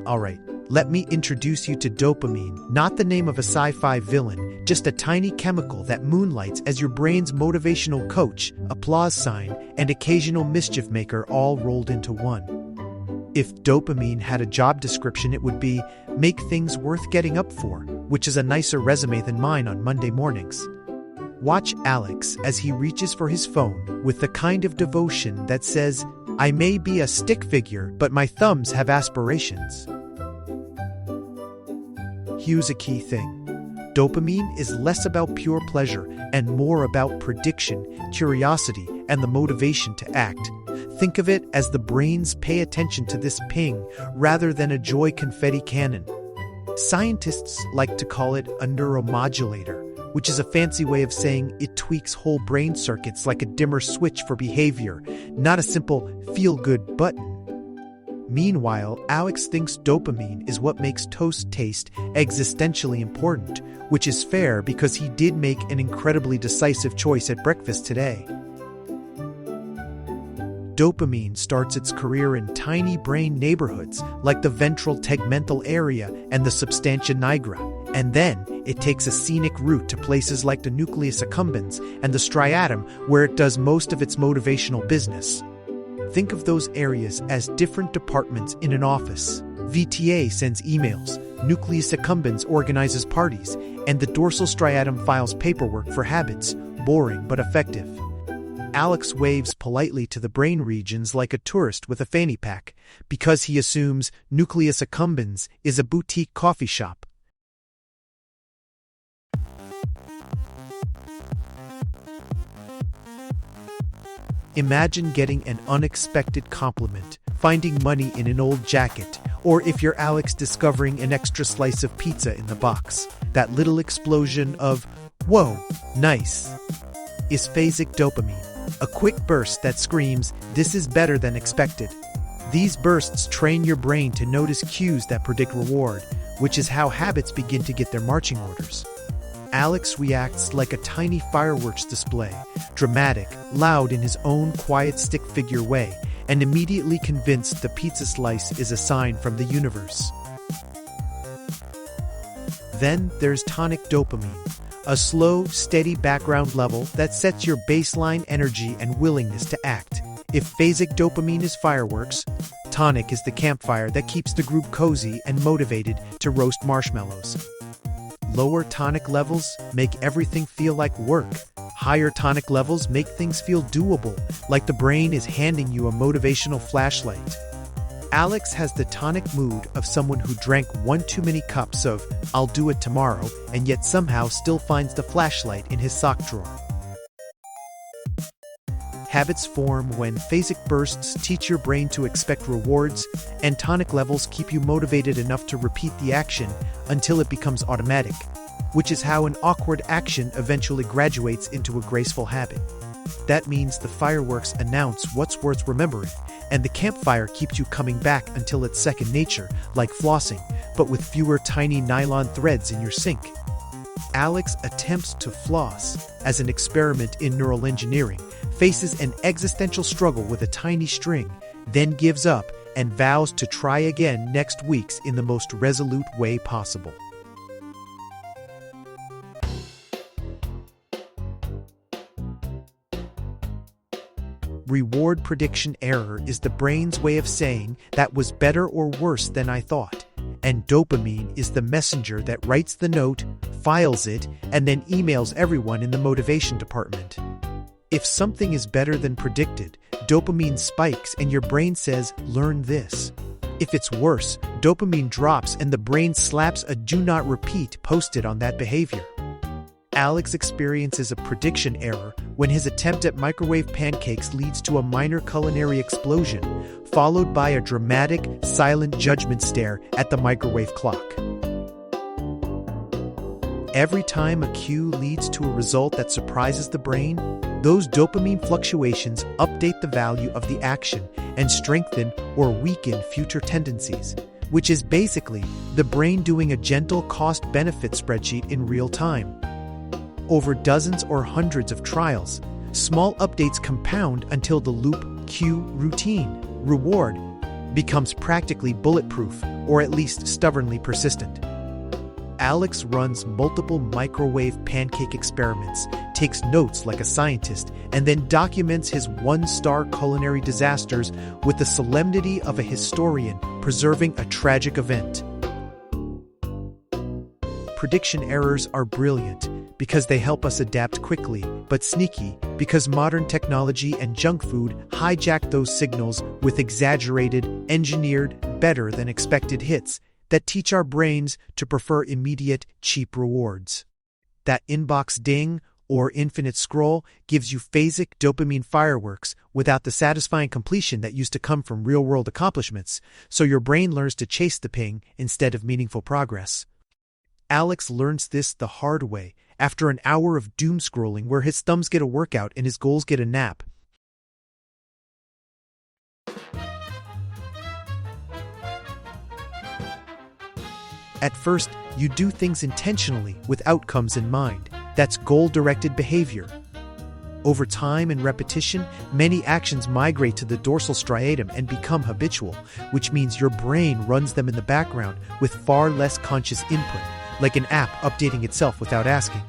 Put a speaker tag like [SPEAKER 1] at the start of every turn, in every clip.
[SPEAKER 1] Alright, let me introduce you to dopamine, not the name of a sci-fi villain, just a tiny chemical that moonlights as your brain's motivational coach, applause sign, and occasional mischief maker all rolled into one. If dopamine had a job description, it would be, make things worth getting up for, which is a nicer resume than mine on Monday mornings. Watch Alex as he reaches for his phone with the kind of devotion that says, I may be a stick figure, but my thumbs have aspirations. Here's a key thing. Dopamine is less about pure pleasure and more about prediction, curiosity, and the motivation to act. Think of it as the brain's pay attention to this ping rather than a joy confetti cannon. Scientists like to call it a neuromodulator, which is a fancy way of saying it tweaks whole brain circuits like a dimmer switch for behavior, not a simple feel-good button. Meanwhile, Alex thinks dopamine is what makes toast taste existentially important, which is fair because he did make an incredibly decisive choice at breakfast today. Dopamine starts its career in tiny brain neighborhoods like the ventral tegmental area and the substantia nigra, and then it takes a scenic route to places like the nucleus accumbens and the striatum where it does most of its motivational business. Think of those areas as different departments in an office. VTA sends emails, nucleus accumbens organizes parties, and the dorsal striatum files paperwork for habits, boring but effective. Alex waves politely to the brain regions like a tourist with a fanny pack, because he assumes nucleus accumbens is a boutique coffee shop. Imagine getting an unexpected compliment, finding money in an old jacket, or if you're Alex, discovering an extra slice of pizza in the box. That little explosion of, whoa, nice, is phasic dopamine, a quick burst that screams, this is better than expected. These bursts train your brain to notice cues that predict reward, which is how habits begin to get their marching orders. Alex reacts like a tiny fireworks display, dramatic, loud in his own quiet stick figure way, and immediately convinced the pizza slice is a sign from the universe. Then there's tonic dopamine, a slow, steady background level that sets your baseline energy and willingness to act. If phasic dopamine is fireworks, tonic is the campfire that keeps the group cozy and motivated to roast marshmallows. Lower tonic levels make everything feel like work. Higher tonic levels make things feel doable, like the brain is handing you a motivational flashlight. Alex has the tonic mood of someone who drank one too many cups of I'll do it tomorrow and yet somehow still finds the flashlight in his sock drawer. Habits form when phasic bursts teach your brain to expect rewards, and tonic levels keep you motivated enough to repeat the action until it becomes automatic, which is how an awkward action eventually graduates into a graceful habit. That means the fireworks announce what's worth remembering, and the campfire keeps you coming back until it's second nature, like flossing, but with fewer tiny nylon threads in your sink. Alex attempts to floss as an experiment in neural engineering, faces an existential struggle with a tiny string, then gives up and vows to try again next week in the most resolute way possible. Reward prediction error is the brain's way of saying that was better or worse than I thought, and dopamine is the messenger that writes the note, files it, and then emails everyone in the motivation department. If something is better than predicted, dopamine spikes and your brain says, learn this. If it's worse, dopamine drops and the brain slaps a do not repeat post-it on that behavior. Alex experiences a prediction error when his attempt at microwave pancakes leads to a minor culinary explosion, followed by a dramatic, silent judgment stare at the microwave clock. Every time a cue leads to a result that surprises the brain, those dopamine fluctuations update the value of the action and strengthen or weaken future tendencies, which is basically the brain doing a gentle cost-benefit spreadsheet in real time. Over dozens or hundreds of trials, small updates compound until the loop, cue, routine, reward becomes practically bulletproof, or at least stubbornly persistent. Alex runs multiple microwave pancake experiments, takes notes like a scientist, and then documents his one-star culinary disasters with the solemnity of a historian preserving a tragic event. Prediction errors are brilliant because they help us adapt quickly, but sneaky because modern technology and junk food hijack those signals with exaggerated, engineered, better than expected hits that teach our brains to prefer immediate, cheap rewards. That inbox ding or infinite scroll gives you phasic dopamine fireworks without the satisfying completion that used to come from real-world accomplishments, so your brain learns to chase the ping instead of meaningful progress. Alex learns this the hard way after an hour of doom scrolling where his thumbs get a workout and his goals get a nap. At first, you do things intentionally with outcomes in mind. That's goal-directed behavior. Over time and repetition, many actions migrate to the dorsal striatum and become habitual, which means your brain runs them in the background with far less conscious input, like an app updating itself without asking.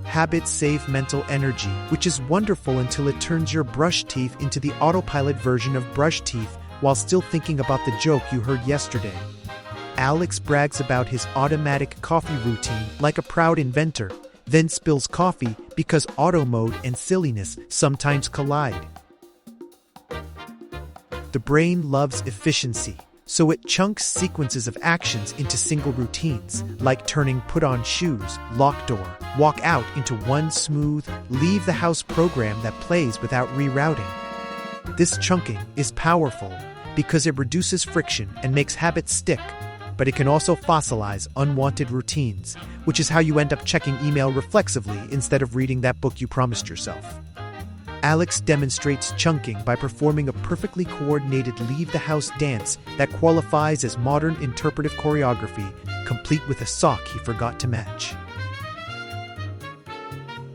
[SPEAKER 1] Habits save mental energy, which is wonderful until it turns your brush teeth into the autopilot version of brush teeth while still thinking about the joke you heard yesterday. Alex brags about his automatic coffee routine like a proud inventor, then spills coffee because auto mode and silliness sometimes collide. The brain loves efficiency, so it chunks sequences of actions into single routines, like turning put on shoes, lock door, walk out into one smooth, leave the house program that plays without rerouting. This chunking is powerful because it reduces friction and makes habits stick, but it can also fossilize unwanted routines, which is how you end up checking email reflexively instead of reading that book you promised yourself. Alex demonstrates chunking by performing a perfectly coordinated leave-the-house dance that qualifies as modern interpretive choreography, complete with a sock he forgot to match.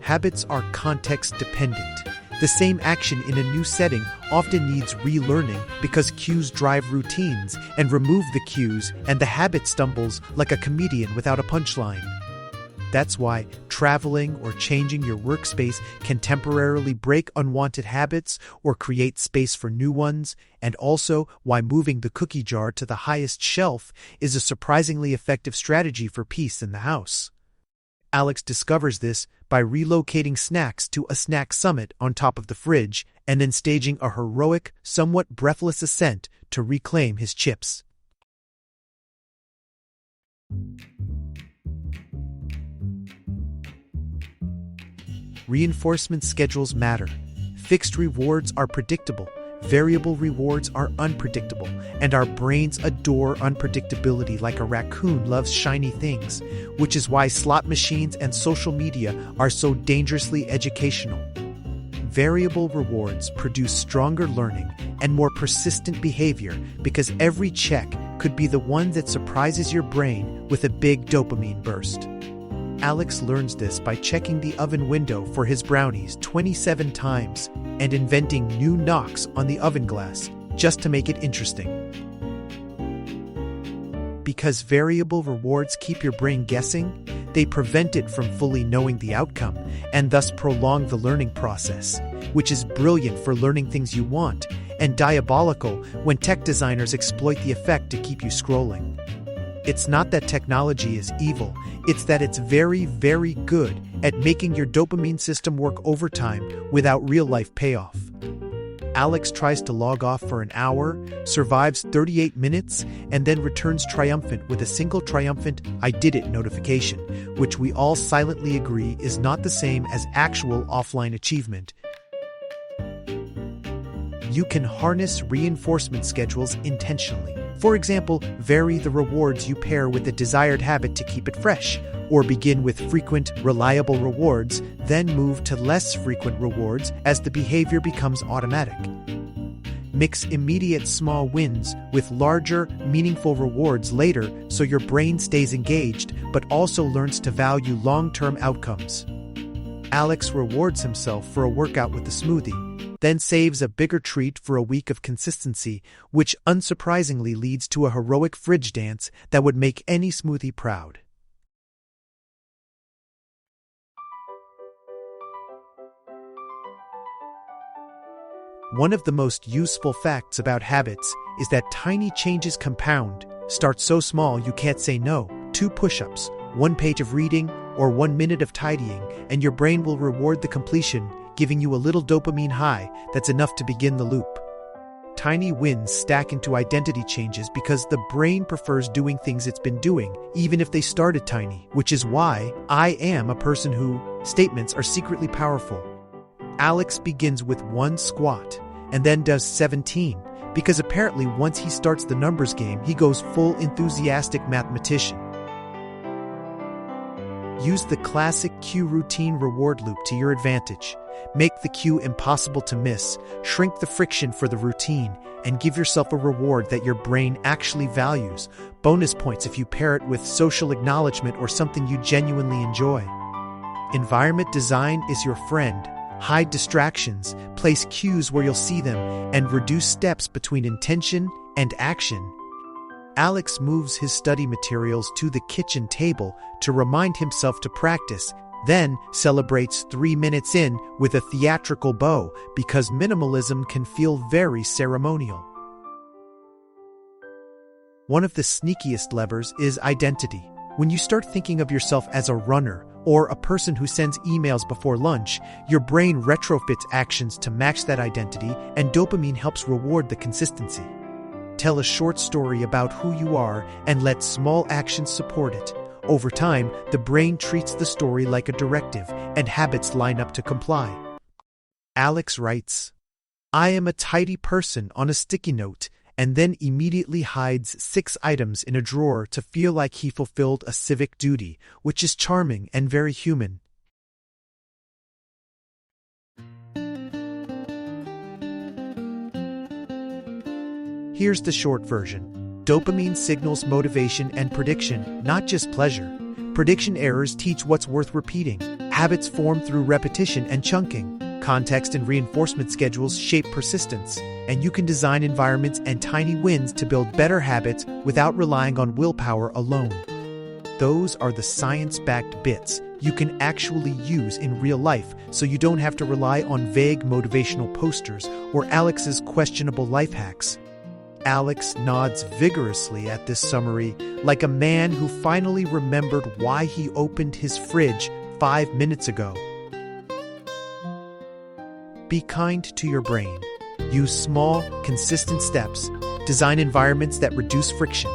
[SPEAKER 1] Habits are context-dependent. The same action in a new setting often needs relearning because cues drive routines, and remove the cues and the habit stumbles like a comedian without a punchline. That's why traveling or changing your workspace can temporarily break unwanted habits or create space for new ones, and also why moving the cookie jar to the highest shelf is a surprisingly effective strategy for peace in the house. Alex discovers this by relocating snacks to a snack summit on top of the fridge and then staging a heroic, somewhat breathless ascent to reclaim his chips. Reinforcement schedules matter. Fixed rewards are predictable. Variable rewards are unpredictable, and our brains adore unpredictability like a raccoon loves shiny things, which is why slot machines and social media are so dangerously educational. Variable rewards produce stronger learning and more persistent behavior because every check could be the one that surprises your brain with a big dopamine burst. Alex learns this by checking the oven window for his brownies 27 times and inventing new knocks on the oven glass just to make it interesting. Because variable rewards keep your brain guessing, they prevent it from fully knowing the outcome and thus prolong the learning process, which is brilliant for learning things you want and diabolical when tech designers exploit the effect to keep you scrolling. It's not that technology is evil, it's that it's very, very good at making your dopamine system work overtime without real-life payoff. Alex tries to log off for an hour, survives 38 minutes, and then returns triumphant with a single triumphant "I did it" notification, which we all silently agree is not the same as actual offline achievement. You can harness reinforcement schedules intentionally. For example, vary the rewards you pair with a desired habit to keep it fresh, or begin with frequent, reliable rewards, then move to less frequent rewards as the behavior becomes automatic. Mix immediate small wins with larger, meaningful rewards later so your brain stays engaged but also learns to value long-term outcomes. Alex rewards himself for a workout with a smoothie, then saves a bigger treat for a week of consistency, which unsurprisingly leads to a heroic fridge dance that would make any smoothie proud. One of the most useful facts about habits is that tiny changes compound. Start so small you can't say no. 2 push-ups, 1 page of reading, or 1 minute of tidying, and your brain will reward the completion, giving you a little dopamine high that's enough to begin the loop. Tiny wins stack into identity changes because the brain prefers doing things it's been doing, even if they started tiny, which is why "I am a person who" statements are secretly powerful. Alex begins with 1 squat and then does 17, because apparently once he starts the numbers game, he goes full enthusiastic mathematician. Use the classic cue routine reward loop to your advantage. Make the cue impossible to miss, shrink the friction for the routine, and give yourself a reward that your brain actually values. Bonus points if you pair it with social acknowledgement or something you genuinely enjoy. Environment design is your friend. Hide distractions, place cues where you'll see them, and reduce steps between intention and action. Alex moves his study materials to the kitchen table to remind himself to practice, then celebrates 3 minutes in with a theatrical bow because minimalism can feel very ceremonial. One of the sneakiest levers is identity. When you start thinking of yourself as a runner or a person who sends emails before lunch, your brain retrofits actions to match that identity, and dopamine helps reward the consistency. Tell a short story about who you are and let small actions support it. Over time, the brain treats the story like a directive, and habits line up to comply. Alex writes, "I am a tidy person" on a sticky note, and then immediately hides 6 items in a drawer to feel like he fulfilled a civic duty, which is charming and very human. Here's the short version. Dopamine signals motivation and prediction, not just pleasure. Prediction errors teach what's worth repeating. Habits form through repetition and chunking. Context and reinforcement schedules shape persistence, and you can design environments and tiny wins to build better habits without relying on willpower alone. Those are the science-backed bits you can actually use in real life, so you don't have to rely on vague motivational posters or Alex's questionable life hacks. Alex nods vigorously at this summary, like a man who finally remembered why he opened his fridge 5 minutes ago. Be kind to your brain. Use small, consistent steps. Design environments that reduce friction.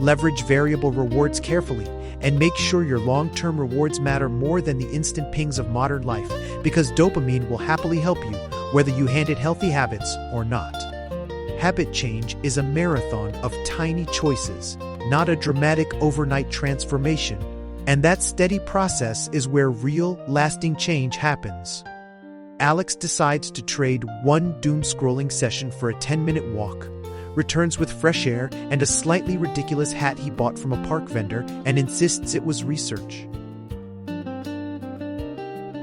[SPEAKER 1] Leverage variable rewards carefully. And make sure your long-term rewards matter more than the instant pings of modern life, because dopamine will happily help you, whether you handed healthy habits or not. Habit change is a marathon of tiny choices, not a dramatic overnight transformation. And that steady process is where real, lasting change happens. Alex decides to trade 1 doom-scrolling session for a 10-minute walk, returns with fresh air and a slightly ridiculous hat he bought from a park vendor, and insists it was research.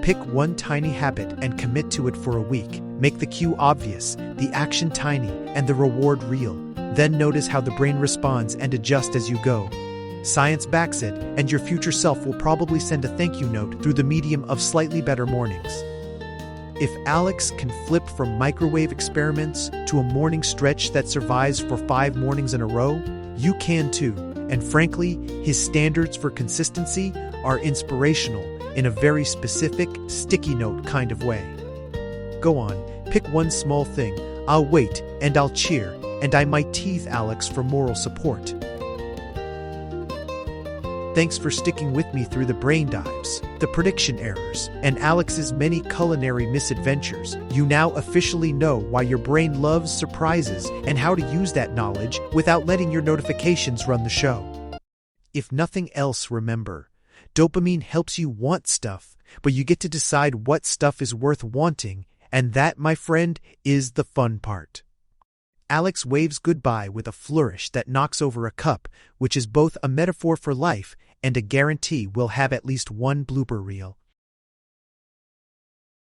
[SPEAKER 1] Pick 1 tiny habit and commit to it for a week. Make the cue obvious, the action tiny, and the reward real. Then notice how the brain responds and adjust as you go. Science backs it, and your future self will probably send a thank you note through the medium of slightly better mornings. If Alex can flip from microwave experiments to a morning stretch that survives for 5 mornings in a row, you can too. And frankly, his standards for consistency are inspirational in a very specific, sticky note kind of way. Go on, pick 1 small thing. I'll wait, and I'll cheer, and I might tease Alex for moral support. Thanks for sticking with me through the brain dives, the prediction errors, and Alex's many culinary misadventures. You now officially know why your brain loves surprises and how to use that knowledge without letting your notifications run the show. If nothing else, remember, dopamine helps you want stuff, but you get to decide what stuff is worth wanting, and that, my friend, is the fun part. Alex waves goodbye with a flourish that knocks over a cup, which is both a metaphor for life and a guarantee we'll have at least 1 blooper reel.